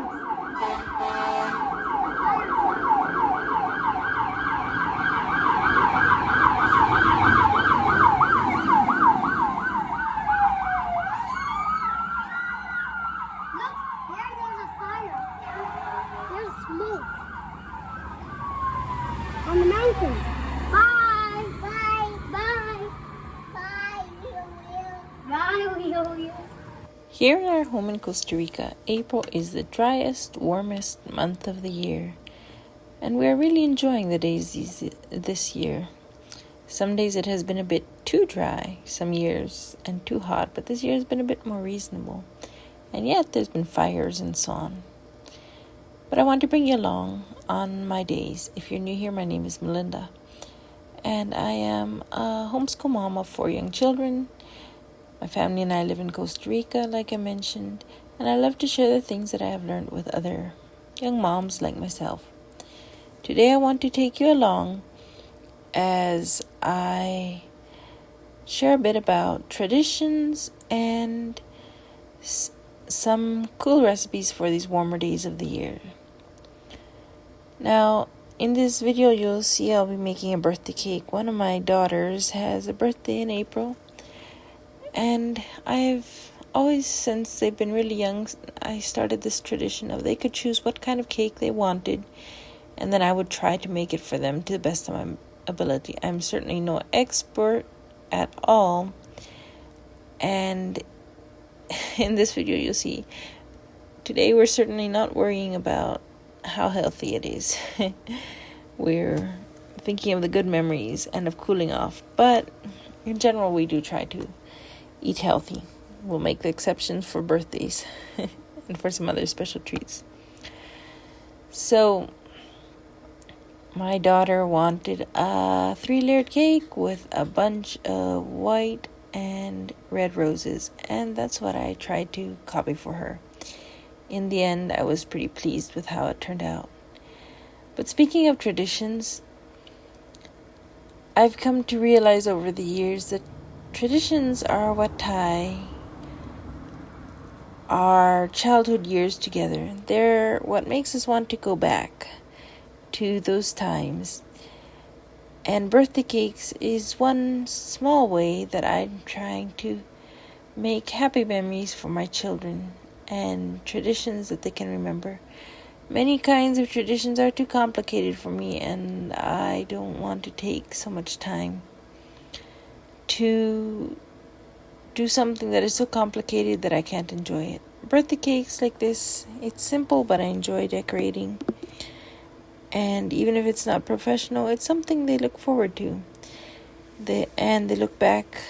There's a fire. There's smoke on the mountains. Bye. Bye. Bye. Bye. Bye. Bye. Here in our home in Costa Rica, April is the driest, warmest month of the year, and we are really enjoying the days this year. Some days it has been a bit too dry, some years, and too hot, but this year has been a bit more reasonable, and yet there's been fires and so on. But I want to bring you along on my days. If you're new here, my name is Melinda, and I am a homeschool mom of 4 young children. My family and I live in Costa Rica, like I mentioned, and I love to share the things that I have learned with other young moms like myself. Today I want to take you along as I share a bit about traditions and some cool recipes for these warmer days of the year. Now, in this video you'll see I'll be making a birthday cake. One of my daughters has a birthday in April. And I've always, since they've been really young, I started this tradition of they could choose what kind of cake they wanted, and then I would try to make it for them to the best of my ability. I'm certainly no expert at all, and in this video you'll see, today we're certainly not worrying about how healthy it is. We're thinking of the good memories and of cooling off, but in general we do try to eat healthy. We'll make the exceptions for birthdays and for some other special treats. So, my daughter wanted a 3-layered cake with a bunch of white and red roses, and that's what I tried to copy for her. In the end, I was pretty pleased with how it turned out. But speaking of traditions, I've come to realize over the years that traditions are what tie our childhood years together. They're what makes us want to go back to those times. And birthday cakes is one small way that I'm trying to make happy memories for my children and traditions that they can remember. Many kinds of traditions are too complicated for me, and I don't want to take so much time to do something that is so complicated that I can't enjoy it. Birthday cakes like this, it's simple, but I enjoy decorating. And even if it's not professional, it's something they look forward to. They look back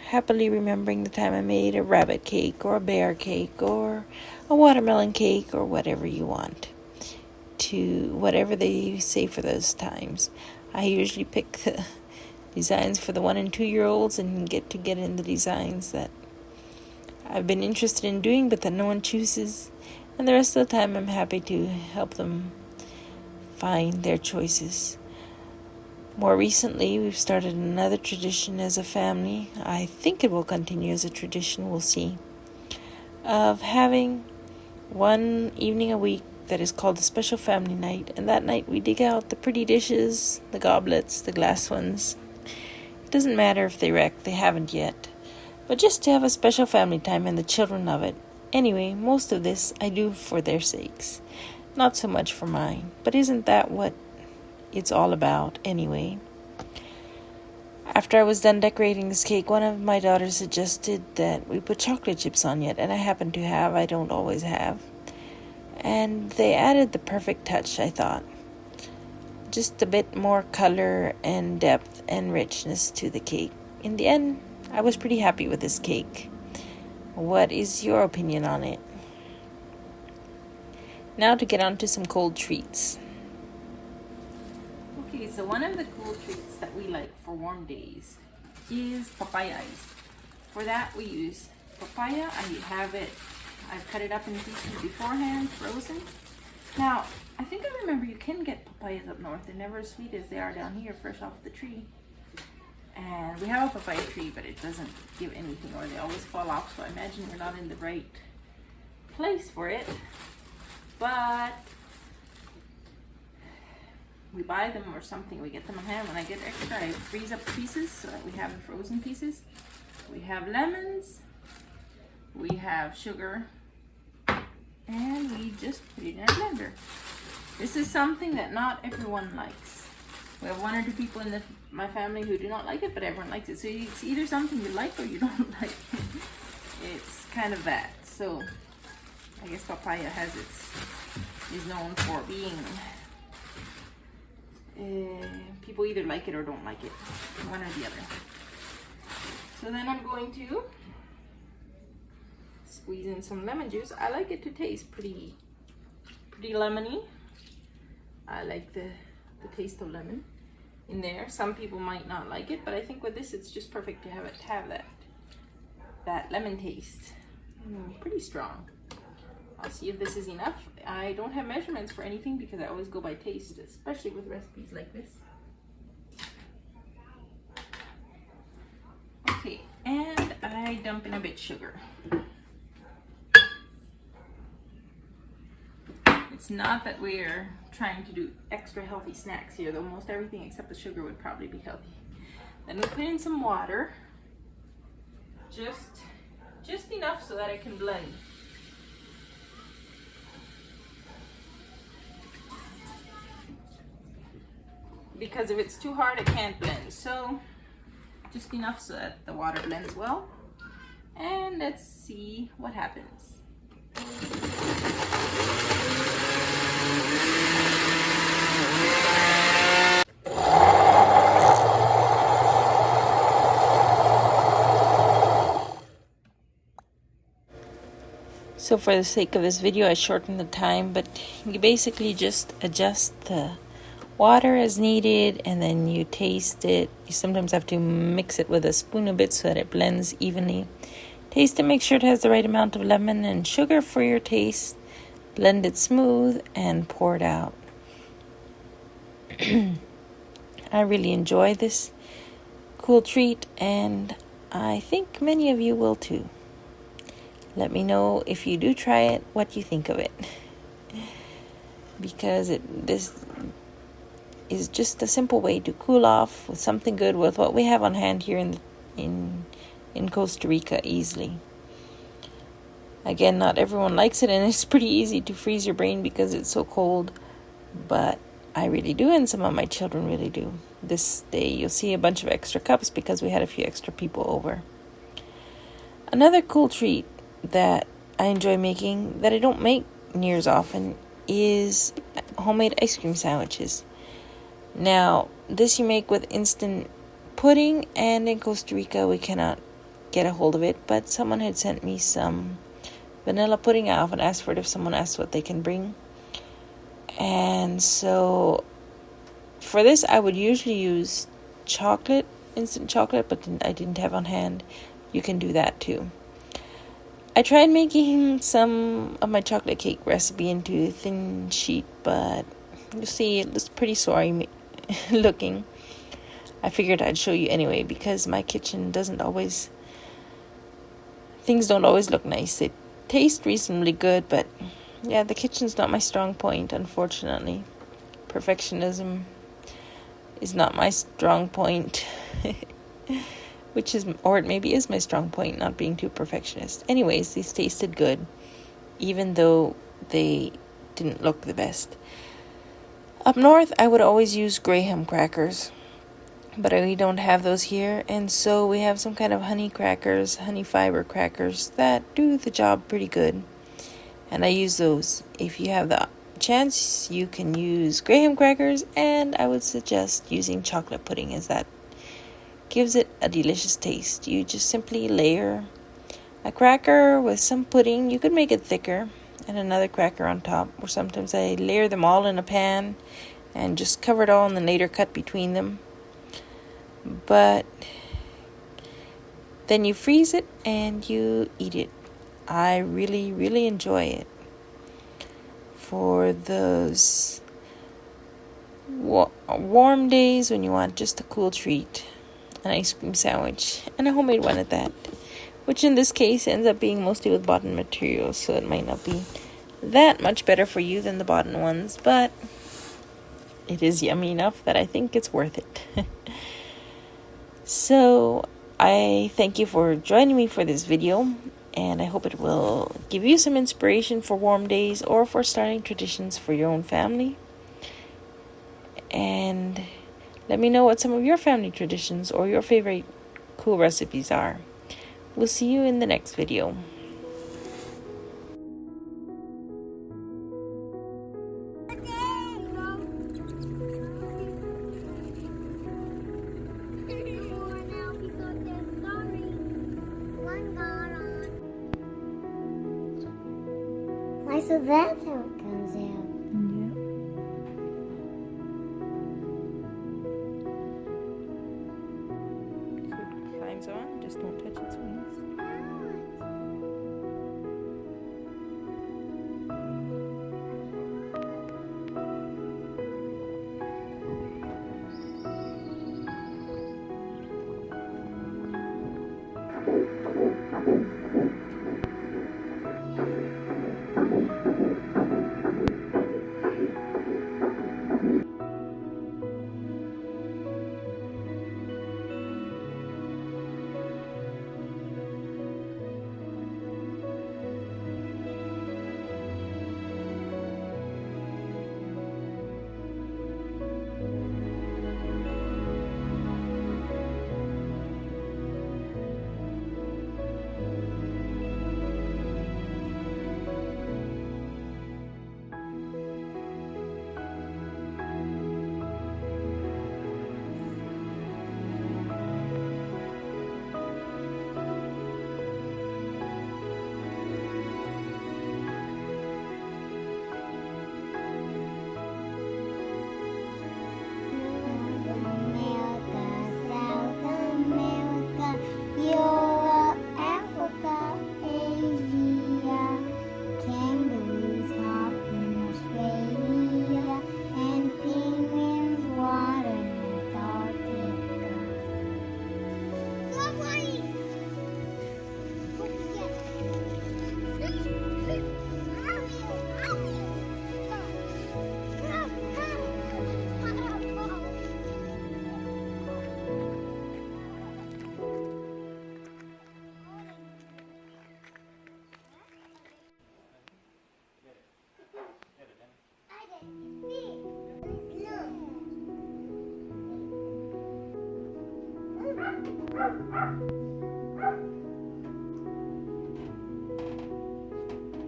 happily remembering the time I made a rabbit cake or a bear cake or a watermelon cake or whatever you want. Whatever they say for those times. I usually pick designs for the 1 and 2-year-olds and get in the designs that I've been interested in doing but that no one chooses, and the rest of the time I'm happy to help them find their choices. More recently, we've started another tradition as a family. I think it will continue as a tradition, we'll see, of having one evening a week that is called a special family night, and that night we dig out the pretty dishes, the goblets, the glass ones. It doesn't matter if they wreck, they haven't yet, but just to have a special family time and the children love it. Anyway, most of this I do for their sakes, not so much for mine, but isn't that what it's all about anyway? After I was done decorating this cake, one of my daughters suggested that we put chocolate chips on it, and I don't always have. And they added the perfect touch, I thought. Just a bit more color and depth and richness to the cake. In the end, I was pretty happy with this cake. What is your opinion on it? Now to get on to some cold treats. Okay, so one of the cool treats that we like for warm days is papaya ice. For that we use papaya. I've cut it up in pieces beforehand, frozen. Now, I think I remember you can get papayas up north. They're never as sweet as they are down here, fresh off the tree. And we have a papaya tree, but it doesn't give anything, or they always fall off, so I imagine we're not in the right place for it. but we buy them or something. We get them on hand. When I get extra, I freeze up pieces so that we have the frozen pieces. We have lemons, we have sugar, and we just put it in a blender. This is something that not everyone likes. We have 1 or 2 people in my family who do not like it, but everyone likes it. So it's either something you like or you don't like. It's kind of that. So I guess papaya is known for being people either like it or don't like it, one or the other. So then I'm going to squeeze in some lemon juice. I like it to taste pretty lemony. I like the taste of lemon in there. Some people might not like it, but I think with this it's just perfect to have that lemon taste. Pretty strong. I'll see if this is enough. I don't have measurements for anything because I always go by taste, especially with recipes like this. Okay, and I dump in a bit sugar. It's not that we're trying to do extra healthy snacks here, though most everything except the sugar would probably be healthy. Then we put in some water, just enough so that I can blend. Because if it's too hard, I can't blend. So just enough so that the water blends well. And let's see what happens. So for the sake of this video, I shortened the time, but you basically just adjust the water as needed, and then you taste it. You sometimes have to mix it with a spoon a bit so that it blends evenly. Taste it, make sure it has the right amount of lemon and sugar for your taste. Blend it smooth and pour it out. I really enjoy this cool treat, and I think many of you will too. Let me know if you do try it, what you think of it. Because this is just a simple way to cool off with something good, with what we have on hand here in Costa Rica easily. Again, not everyone likes it, and it's pretty easy to freeze your brain because it's so cold, but I really do, and some of my children really do. This day you'll see a bunch of extra cups because we had a few extra people over. Another cool treat that I enjoy making, that I don't make near as often, is homemade ice cream sandwiches. Now, this you make with instant pudding, and in Costa Rica we cannot get a hold of it, but someone had sent me some vanilla pudding. I often ask for it if someone asks what they can bring. And so for this I would usually use chocolate, instant chocolate, but I didn't have on hand. You can do that too. I tried making some of my chocolate cake recipe into a thin sheet, but you see it looks pretty sorry looking. I figured I'd show you anyway because my kitchen things don't always look nice. They taste reasonably good, but yeah, the kitchen's not my strong point, unfortunately. Perfectionism is not my strong point. Or it maybe is my strong point, not being too perfectionist. Anyways, these tasted good, even though they didn't look the best. Up north, I would always use graham crackers, but we don't have those here, and so we have some kind of honey fiber crackers that do the job pretty good, and I use those. If you have the chance, you can use graham crackers, and I would suggest using chocolate pudding, as that gives it a delicious taste. You just simply layer a cracker with some pudding. You could make it thicker and another cracker on top, or sometimes I layer them all in a pan and just cover it all and then later cut between them. But then you freeze it and you eat it. I really, really enjoy it. For those warm days when you want just a cool treat, an ice cream sandwich, and a homemade one at that, which in this case ends up being mostly with bought-in materials, so it might not be that much better for you than the bottom ones, but it is yummy enough that I think it's worth it. So I thank you for joining me for this video, and I hope it will give you some inspiration for warm days or for starting traditions for your own family. And let me know what some of your family traditions or your favorite cool recipes are. We'll see you in the next video. So that's how it comes out. Yeah. Climbs on, just don't touch its wings.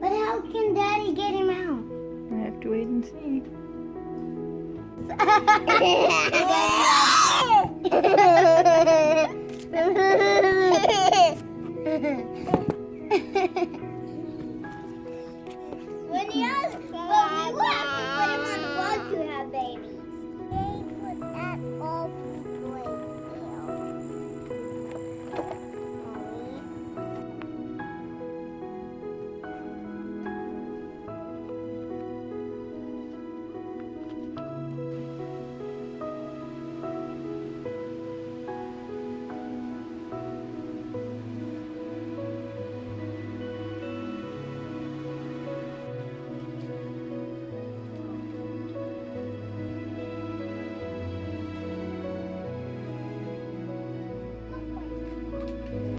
But how can Daddy get him out? I have to wait and see. When you have to put him on the wall to have babies.